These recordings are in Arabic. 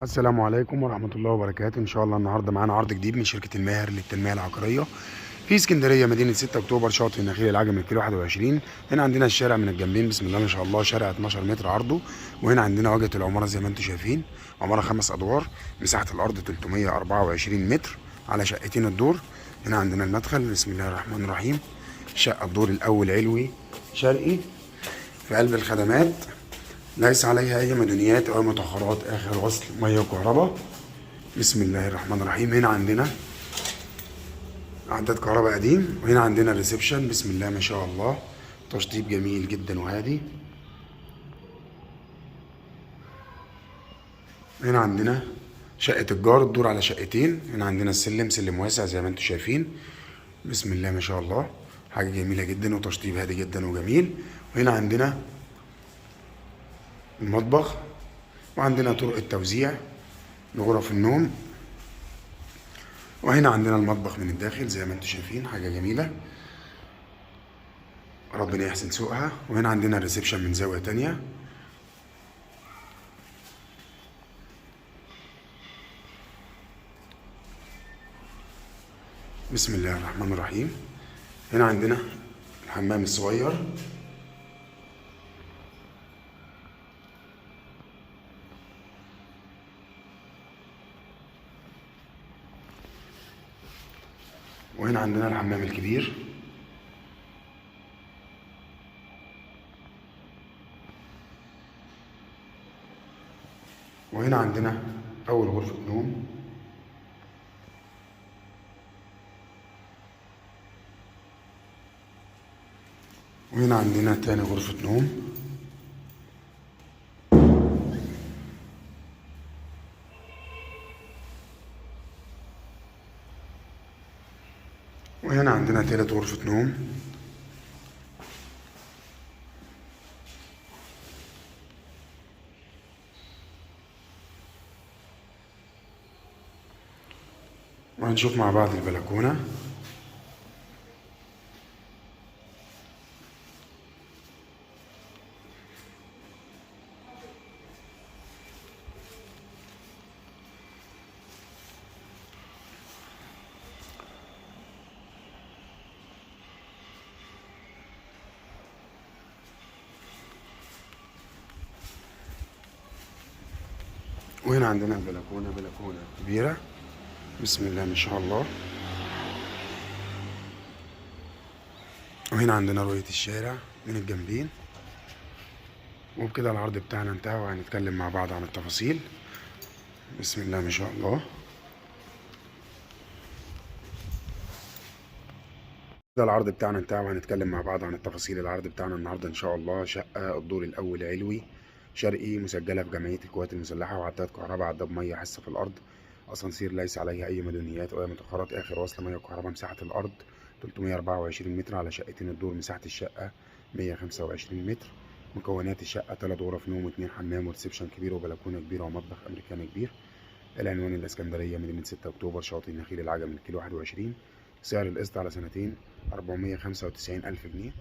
السلام عليكم ورحمة الله وبركاته. إن شاء الله النهاردة معانا عرض جديد من شركة الماهر للتنمية العقارية في اسكندرية، مدينة 6 أكتوبر، شاطئ النخيل العجمي، الكيلو 21. هنا عندنا الشارع من الجنبين، بسم الله ما شاء الله، شارع 12 متر عرضه. وهنا عندنا واجهة العمارة زي ما أنتم شايفين، عمارة 5 أدوار، مساحة الأرض 324 متر على شقتين الدور. هنا عندنا المدخل، بسم الله الرحمن الرحيم. شقة الدور الأول علوي شرقي في قلب الخدمات، ليس عليها أي مدنيات أو متأخرات، آخر وصل مية وكهرباء. بسم الله الرحمن الرحيم. هنا عندنا عداد كهرباء قديم، وهنا عندنا الريسبشن، بسم الله ما شاء الله، تشطيب جميل جدا وهادي. هنا عندنا شقة الجار، الدور على شقتين. هنا عندنا السلم، سلم واسع زي ما انتم شايفين، بسم الله ما شاء الله، حاجة جميلة جدا وتشطيب هادي جدا وجميل. وهنا عندنا المطبخ، وعندنا طرق التوزيع لغرف النوم. وهنا عندنا المطبخ من الداخل زي ما انتم شايفين، حاجة جميلة ربنا يحسن سوقها. وهنا عندنا الريسبشن من زاوية تانية. بسم الله الرحمن الرحيم. هنا عندنا الحمام الصغير. وهنا عندنا الحمام الكبير. وهنا عندنا أول غرفة نوم. وهنا عندنا تاني غرفة نوم. وهنا عندنا تالت غرفة نوم. وهنشوف مع بعض البلكونة. وهنا عندنا البلكونة، بلكونة كبيرة بسم الله ما شاء الله. وهنا عندنا رؤية الشارع من الجنبين. وبكده العرض بتاعنا انتهى، وهنتكلم مع بعض عن التفاصيل. بسم الله ما شاء الله. ده العرض بتاعنا انتهى، وهنتكلم مع بعض عن التفاصيل. العرض بتاعنا النهارده ان شاء الله شقة الدور الأول علوي شرقي، مسجلة في جمعية القوات المسلحة، وعداد كهرباء، عداد مية، حصة في الأرض، أسانسير ليس عليها أي مدنيات أو أي متأخرات، آخر وصل مية وكهرباء. مساحة الأرض 324 متر على شقتين الدور، مساحة الشقة 125 متر. مكونات الشقة 3 غرف نوم و2 حمام وريسبشن كبير وبلكونة كبيرة ومطبخ أمريكاني كبير. العنوان الإسكندرية، مدينة 6 أكتوبر، شاطئ النخيل العجمي، الكيلو 21. سعر القسط على سنتين 495 ألف جنيه.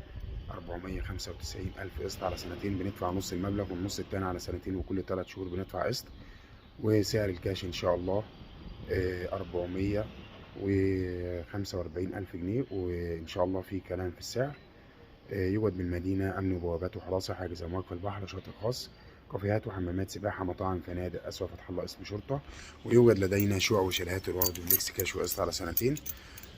495 ألف قسط على سنتين، بندفع نص المبلغ والنص التاني على سنتين، وكل 3 شهور بندفع قسط. وسعر الكاش إن شاء الله 445 ألف جنيه، وإن شاء الله في كلام في السعر. يوجد بالمدينة أمن وبوابات وحراسة، حاجز أمواج في البحر، شاطئ خاص، كافيهات وحمامات سباحة، مطاعم، فنادق، أسوا فتح الله اسم شرطة. ويوجد لدينا شقق وشاليهات الواو دوبلكس كاش وقسط على سنتين.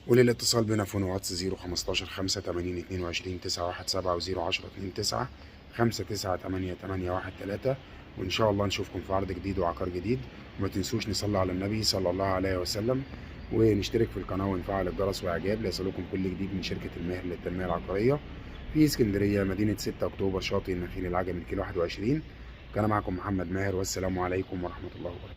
وللاتصال بنا فون واتس 015 5 80 22 917 و 010 29 5 9 8 8 1 3. وإن شاء الله نشوفكم في عرض جديد وعقار جديد. وما تنسوش نصلي على النبي صلى الله عليه وسلم، ونشترك في القناة ونفعل الجرس وإعجاب ليصلكم كل جديد من شركة الماهر للتنمية العقارية في اسكندرية، مدينة 6 أكتوبر، شاطئ النخيل العجمي، الكيلو 21. كان معكم محمد ماهر، والسلام عليكم ورحمة الله وبركاته.